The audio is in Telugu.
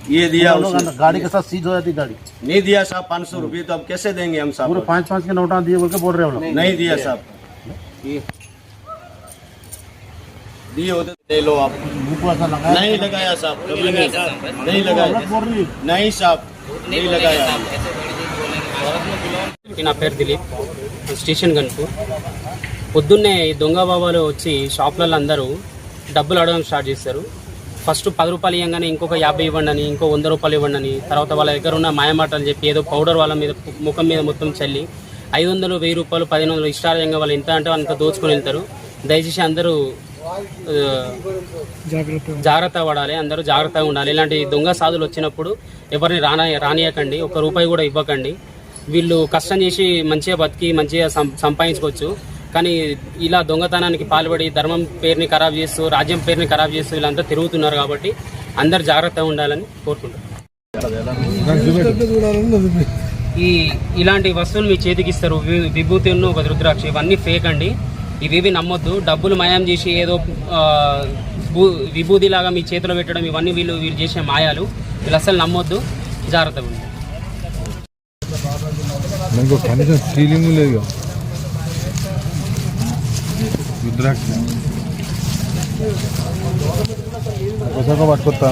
ये दिया उसने। गाड़ी के साथ सीज हो जाती गाड़ी। नहीं दिया साहब 500 रुपये, तो अब कैसे देंगे हम साहब? पूरे 5-5 के नोटा दिए बोल के बोल रहे हो लोग। नहीं दिया साहब, दिए होते दे लो आप। मुंह को ऐसा लगाया नहीं लगाया साहब, कभी नहीं लगाया, नहीं साहब नहीं लगाया। నా పేరు దిలీప్, స్టేషన్ గన్పూర్. పొద్దున్నే దొంగ బాబాలు వచ్చి షాప్లలో అందరూ డబ్బులు అడగడం స్టార్ట్ చేస్తారు. ఫస్ట్ 10 రూపాయలు ఇవ్వగానే ఇంకొక 50 ఇవ్వండి అని, ఇంకో 100 రూపాయలు ఇవ్వండి అని, తర్వాత వాళ్ళ దగ్గర ఉన్న మాయమాటలు చెప్పి ఏదో పౌడర్ వాళ్ళ మీద ముఖం మీద మొత్తం చల్లి 500, 1000 రూపాయలు, 1500 ఇష్టారంగా వాళ్ళు ఎంత అంటే అంత దోచుకొని వెళ్తారు. దయచేసి అందరూ జాగ్రత్త పడాలి, అందరూ జాగ్రత్తగా ఉండాలి. ఇలాంటి దొంగ సాధులు వచ్చినప్పుడు ఎవరిని రానియకండి, 1 రూపాయి కూడా ఇవ్వకండి. వీళ్ళు కష్టం చేసి మంచిగా బతికి మంచిగా సంపాదించుకోవచ్చు. కానీ ఇలా దొంగతనానికి పాల్పడి ధర్మం పేరుని ఖరాబ్ చేస్తూ, రాజ్యం పేరుని ఖరాబ్ చేస్తూ వీళ్ళంతా తిరుగుతున్నారు. కాబట్టి అందరు జాగ్రత్తగా ఉండాలని కోరుకుంటున్నారు. ఇలాంటి వస్తువులు మీ చేతికి ఇస్తారు, విభూతి ఉన్న ఒక రుద్రాక్ష, ఇవన్నీ ఫేక్ అండి. ఇవేవి నమ్మొద్దు. డబ్బులు మయం చేసి ఏదో విభూతిలాగా మీ చేతిలో పెట్టడం, ఇవన్నీ వీళ్ళు చేసే మాయాలు. వీళ్ళు అసలు నమ్మొద్దు, జాగ్రత్తగా ఉంది. కనీసం స్టీలింగ్ లేదు, రుద్రాక్ష పట్టుకొస్తా.